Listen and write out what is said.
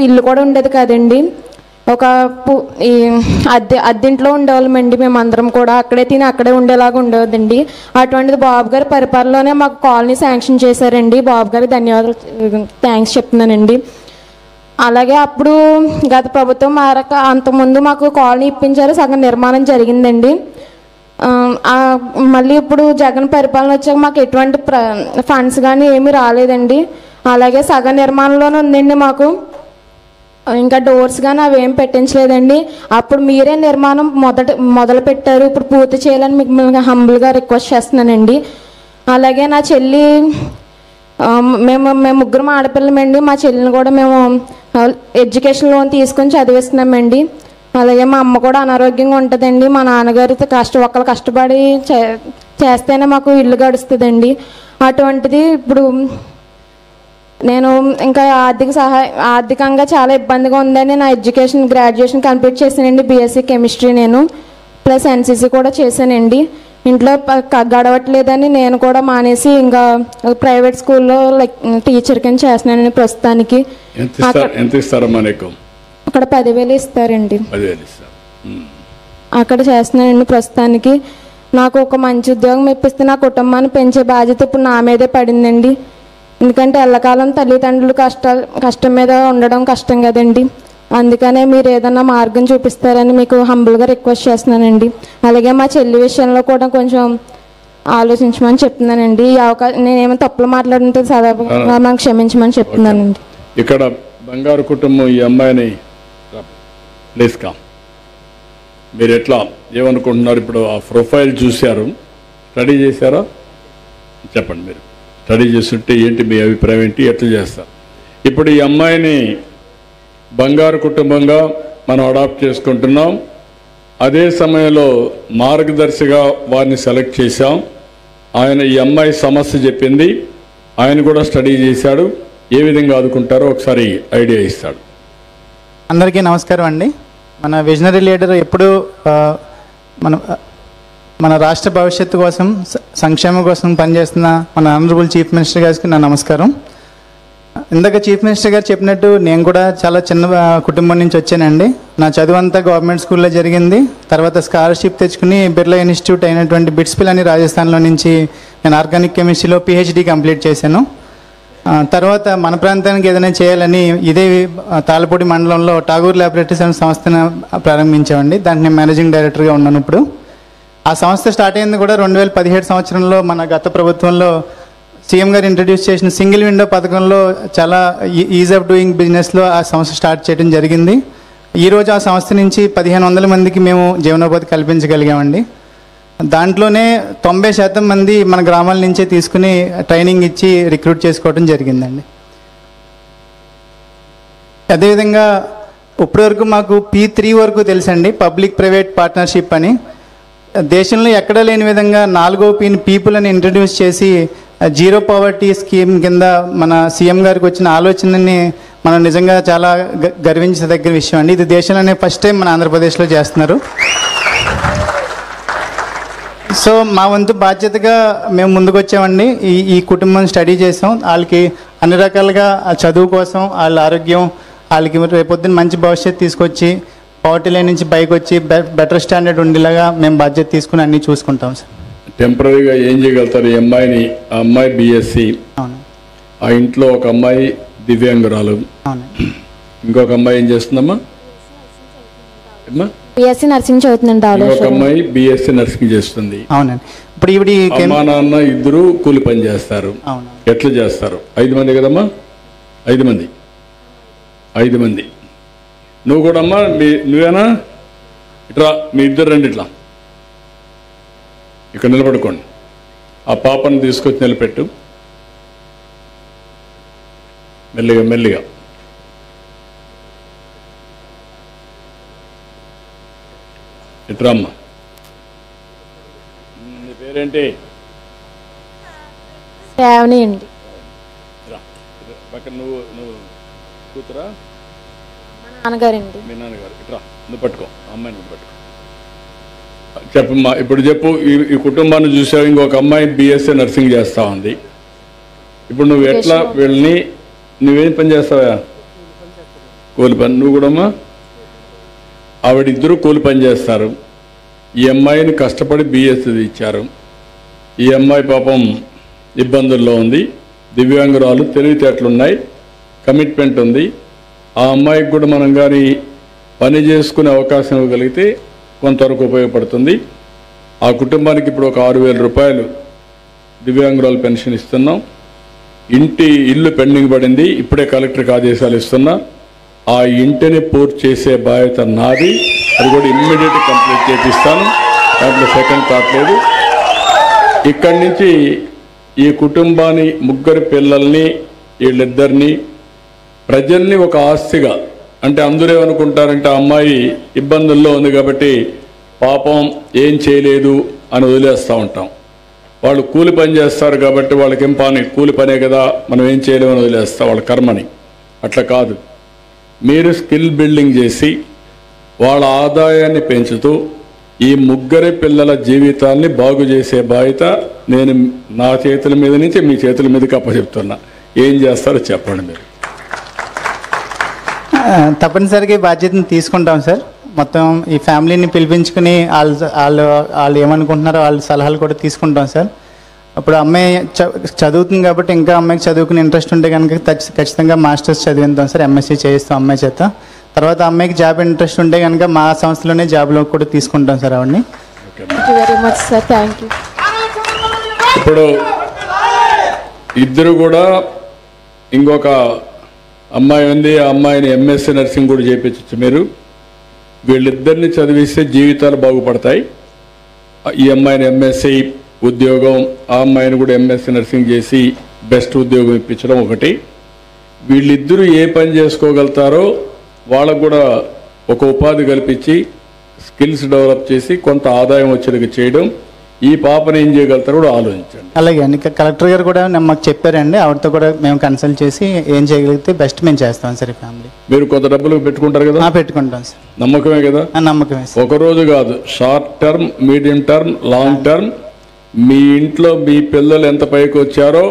ఇల్లు కూడా ఉండేది కదండి. ఒక ఈ అద్దెంట్లో ఉండేవాళ్ళమండి. మేమందరం కూడా అక్కడే తిని అక్కడే ఉండేలాగా ఉండేదండి. అటువంటిది బాబు గారి పరిపాలనలోనే మాకు కాలనీ శాంక్షన్ చేశారండి. బాబు గారికి ధన్యవాదాలు, థ్యాంక్స్ చెప్తున్నానండి. అలాగే అప్పుడు గత ప్రభుత్వం మారాక అంతకుముందు మాకు కాలనీ ఇప్పించారు, సగం నిర్మాణం జరిగిందండి. మళ్ళీ ఇప్పుడు జగన్ పరిపాలన వచ్చాక మాకు ఎటువంటి ఫండ్స్ కానీ ఏమీ రాలేదండి. అలాగే సగం నిర్మాణంలోనే ఉందండి. మాకు ఇంకా డోర్స్ కానీ అవి ఏం పెట్టించలేదండి. అప్పుడు మీరే నిర్మాణం మొదలు పెట్టారు, ఇప్పుడు పూర్తి చేయాలని మిమ్మల్ని హంబుల్గా రిక్వెస్ట్ చేస్తున్నానండి. అలాగే నా చెల్లి, మేము ముగ్గురం ఆడపిల్లమండి. మా చెల్లిని కూడా మేము ఎడ్యుకేషన్ లోన్ తీసుకొని చదివిస్తున్నామండి. అలాగే మా అమ్మ కూడా అనారోగ్యంగా ఉంటుందండి. మా నాన్నగారితో ఒకళ్ళు కష్టపడి చేస్తేనే మాకు ఇల్లు గడుస్తుందండి. అటువంటిది ఇప్పుడు నేను ఇంకా ఆర్థికంగా చాలా ఇబ్బందిగా ఉందని నా గ్రాడ్యుయేషన్ కంప్లీట్ చేశానండి. బీఎస్సీ కెమిస్ట్రీ నేను ప్లస్ ఎన్సీసీ కూడా చేశానండి. ఇంట్లో గడవట్లేదని నేను కూడా మానేసి ఇంకా ప్రైవేట్ స్కూల్లో టీచర్ కింద చేస్తున్నానండి ప్రస్తుతానికి. అక్కడ 10,000 ఇస్తారండి. అక్కడ చేస్తున్నానండి ప్రస్తుతానికి. నాకు ఒక మంచి ఉద్యోగం ఇప్పిస్తే నా కుటుంబాన్ని పెంచే బాధ్యత ఇప్పుడు నా మీదే పడిందండి. ఎందుకంటే ఎల్లకాలం తల్లిదండ్రులు కష్టం మీద ఉండడం కష్టం కదండి. అందుకనే మీరు ఏదన్నా మార్గం చూపిస్తారని మీకు హంబుల్గా రిక్వెస్ట్ చేస్తున్నానండి. అలాగే మా చెల్లి విషయంలో కూడా కొంచెం ఆలోచించమని చెప్తున్నానండి. ఈ అవకాశం నేనేమో తప్పులు మాట్లాడుతుంటే సదాగా నాకు క్షమించమని చెప్తున్నానండి. ఇక్కడ బంగారు కుటుంబం ఈ అమ్మాయిని మీరు ఎట్లా ఏమనుకుంటున్నారు? ఇప్పుడు ఆ ప్రొఫైల్ చూశారు, స్టడీ చేశారా? చెప్పండి, మీరు స్టడీ చేస్తుంటే ఏంటి మీ అభిప్రాయం, ఏంటి, ఎట్లా చేస్తారు? ఇప్పుడు ఈ అమ్మాయిని బంగారు కుటుంబంగా మనం అడాప్ట్ చేసుకుంటున్నాం. అదే సమయంలో మార్గదర్శిగా వారిని సెలెక్ట్ చేశాం. ఆయన ఈ అమ్మాయి సమస్య చెప్పింది, ఆయన కూడా స్టడీ చేశాడు. ఏ విధంగా ఆదుకుంటారో ఒకసారి ఐడియా ఇస్తాడు. అందరికీ నమస్కారం అండి. మన విజనరీ లీడర్ ఎప్పుడు మన రాష్ట్ర భవిష్యత్తు కోసం, సంక్షేమం కోసం పనిచేస్తున్న మన ఆనరబుల్ చీఫ్ మినిస్టర్ గారికి నా నమస్కారం. ఇందాక చీఫ్ మినిస్టర్ గారు చెప్పినట్టు నేను కూడా చాలా చిన్న కుటుంబం నుంచి వచ్చానండి. నా చదువు అంతా గవర్నమెంట్ స్కూల్లో జరిగింది. తర్వాత స్కాలర్షిప్ తెచ్చుకుని బిర్లా ఇన్స్టిట్యూట్ అయినటువంటి బిట్స్పిల్ అని రాజస్థాన్లో నుంచి నేను ఆర్గానిక్ కెమిస్ట్రీలో PhD కంప్లీట్ చేశాను. తర్వాత మన ప్రాంతానికి ఏదైనా చేయాలని ఇదే తాళ్ళపూడి మండలంలో ఠాగూర్ ల్యాబొరేటరీస్ అనే సంస్థను ప్రారంభించామండి. దానికి నేను మేనేజింగ్ డైరెక్టర్గా ఉన్నాను. ఇప్పుడు ఆ సంస్థ స్టార్ట్ అయింది కూడా 2017 సంవత్సరంలో మన గత ప్రభుత్వంలో సీఎం గారు ఇంట్రడ్యూస్ చేసిన సింగిల్ విండో పథకంలో చాలా ఈజ్ ఆఫ్ డూయింగ్ బిజినెస్లో ఆ సంస్థ స్టార్ట్ చేయడం జరిగింది. ఈరోజు ఆ సంస్థ నుంచి 1500 మందికి మేము జీవనోపాధి కల్పించగలిగామండి. దాంట్లోనే 90% మంది మన గ్రామాల నుంచే తీసుకుని ట్రైనింగ్ ఇచ్చి రిక్రూట్ చేసుకోవడం జరిగిందండి. అదేవిధంగా ఇప్పటివరకు మాకు P3 వరకు తెలుసండి, పబ్లిక్ ప్రైవేట్ పార్ట్నర్షిప్ అని. దేశంలో ఎక్కడా లేని విధంగా 4వ P పీపుల్ అని ఇంట్రడ్యూస్ చేసి జీరో పవర్టీ స్కీమ్ కింద మన సీఎం గారికి వచ్చిన ఆలోచనని మనం నిజంగా చాలా గర్వించదగ్గ విషయం అండి. ఇది దేశంలోనే ఫస్ట్ టైం మన ఆంధ్రప్రదేశ్లో చేస్తున్నారు. సో మా వంతు బాధ్యతగా మేము ముందుకు వచ్చామండి. ఈ కుటుంబం స్టడీ చేసాం. వాళ్ళకి అన్ని రకాలుగా చదువు కోసం, వాళ్ళ ఆరోగ్యం, వాళ్ళకి రేపొద్దున మంచి భవిష్యత్తు తీసుకొచ్చి పవర్టీ లైన్ నుంచి పైకి వచ్చి బెటర్ స్టాండర్డ్ ఉండేలాగా మేము బాధ్యత తీసుకుని అన్నీ చూసుకుంటాం సార్. టెంపరీగా ఏం చేయగలుగుతారు? ఈ అమ్మాయిని, ఆ అమ్మాయి BSc, ఆ ఇంట్లో ఒక అమ్మాయి దివ్యాంగురాలు, ఇంకొక అమ్మాయి ఏం చేస్తుందమ్మా? BSc nursing చదువుతుందండి. ఒక అమ్మాయి BSc నర్సింగ్ చేస్తుంది. అవునండి. ఇప్పుడు ఈవిడ అమ్మా నాన్న ఇద్దరు కూలి పని చేస్తారు. ఎట్లా చేస్తారు? 5 మంది కదమ్మా? 5 మంది. 5 మంది. నువ్వు కూడా అమ్మా, నువ్వేనా? ఇట్లా మీ ఇద్దరు రండి, ఇట్లా ఇక్కడ నిలబడుకోండి. ఆ పాపను తీసుకొచ్చి నిలబెట్టు, మెల్లిగా మెల్లిగా. ఇట్రా అమ్మా. నీ పేరేంటి? శ్రావణి అండి. పక్కన నువ్వు కూతురా? నాన్నగారండి. మీ నాన్నగారు. ఇట్రా, నువ్వు పట్టుకో, అమ్మాయిని నువ్వు పట్టుకో. చెప్పమ్మా, ఇప్పుడు చెప్పు. ఈ కుటుంబాన్ని చూసావు, ఇంకొక అమ్మాయి BSc నర్సింగ్ చేస్తా ఉంది. ఇప్పుడు నువ్వు ఎట్లా వీళ్ళని, నువ్వేం పని చేస్తావా? కూలి పని. నువ్వు కూడామ్మా? ఆవిడిద్దరూ కూలి పని చేస్తారు. ఈ అమ్మాయిని కష్టపడి బిఎస్సి ఇచ్చారు. ఈ అమ్మాయి పాపం ఇబ్బందుల్లో ఉంది. దివ్యాంగురాలు, తెలివితేటలున్నాయి, కమిట్మెంట్ ఉంది. ఆ అమ్మాయికి కూడా మనం కానీ పని చేసుకునే అవకాశం ఇవ్వగలిగితే కొంతవరకు ఉపయోగపడుతుంది. ఆ కుటుంబానికి ఇప్పుడు ఒక 6,000 రూపాయలు దివ్యాంగురాలు పెన్షన్ ఇస్తున్నాం. ఇల్లు పెండింగ్ పడింది, ఇప్పుడే కలెక్టర్కి ఆదేశాలు ఇస్తున్నా. ఆ ఇంటిని పూర్తి చేసే బాధ్యత నాది. అది కూడా ఇమ్మీడియట్ కంప్లీట్ చేపిస్తాను, దాంట్లో సెకండ్ థాట్ లేదు. ఇక్కడి నుంచి ఈ కుటుంబాన్ని, ముగ్గురు పిల్లల్ని, వీళ్ళిద్దరిని, ప్రజల్ని ఒక ఆస్తిగా, అంటే అందరూ ఏమనుకుంటారంటే ఆ అమ్మాయి ఇబ్బందుల్లో ఉంది కాబట్టి పాపం ఏం చేయలేదు అని వదిలేస్తూ ఉంటాం. వాళ్ళు కూలి పని చేస్తారు కాబట్టి వాళ్ళకేం పని, కూలి పనే కదా, మనం ఏం చేయలేమని వదిలేస్తాం వాళ్ళ కర్మని. అట్లా కాదు, మీరు స్కిల్ బిల్డింగ్ చేసి వాళ్ళ ఆదాయాన్ని పెంచుతూ ఈ ముగ్గురి పిల్లల జీవితాన్ని బాగు చేసే బాధ్యత నేను నా చేతుల మీద నుంచి మీ చేతుల మీదకి అప్పచెప్తున్నా. ఏం చేస్తారో చెప్పండి మీరు. తప్పనిసరిగా ఈ బాధ్యతను తీసుకుంటాం సార్. మొత్తం ఈ ఫ్యామిలీని పిలిపించుకుని వాళ్ళు ఏమనుకుంటున్నారో వాళ్ళ సలహాలు కూడా తీసుకుంటాం సార్. అప్పుడు అమ్మాయి చదువుతుంది కాబట్టి ఇంకా అమ్మాయికి చదువుకునే ఇంట్రెస్ట్ ఉంటే కనుక ఖచ్చితంగా మాస్టర్స్ చదివిస్తాం సార్, ఎంఎస్సీ చేయిస్తాం అమ్మాయి చేత. తర్వాత అమ్మాయికి జాబ్ ఇంట్రెస్ట్ ఉంటే కనుక మా సంస్థలోనే జాబ్లో కూడా తీసుకుంటాం సార్ ఆవిడని. Very much sir, thank you. ఇప్పుడు ఇద్దరు కూడా ఇంకొక అమ్మాయి ఉంది, ఆ అమ్మాయిని ఎంఎస్సీ నర్సింగ్ కూడా చేయించచ్చు మీరు. వీళ్ళిద్దరిని చదివిస్తే జీవితాలు బాగుపడతాయి. ఈ అమ్మాయిని ఎంఎస్సీ ఉద్యోగం, ఆ అమ్మాయిని కూడా ఎంఎస్సీ నర్సింగ్ చేసి బెస్ట్ ఉద్యోగం ఇప్పించడం ఒకటి. వీళ్ళిద్దరూ ఏ పని చేసుకోగలుగుతారో వాళ్ళకు కూడా ఒక ఉపాధి కల్పించి స్కిల్స్ డెవలప్ చేసి కొంత ఆదాయం వచ్చేది చేయడం. ఈ పాపను ఏం చేయగలుగుతారో కూడా ఆలోచించండి. అలాగే అండి, కలెక్టర్ గారు కూడా మాకు చెప్పారండి. ఆవిడతో కూడా మేము కన్సల్ట్ చేసి ఏం చేయగలిగితే బెస్ట్ మేము చేస్తాం సార్. ఈ ఫ్యామిలీ మీరు కొంత డబ్బులు పెట్టుకుంటారు కదా? పెట్టుకుంటాం సార్. నమ్మకమే కదా? నమ్మకమే సార్. ఒక రోజు కాదు, short term, medium term, long term. మీ ఇంట్లో మీ పిల్లలు ఎంత పైకి వచ్చారో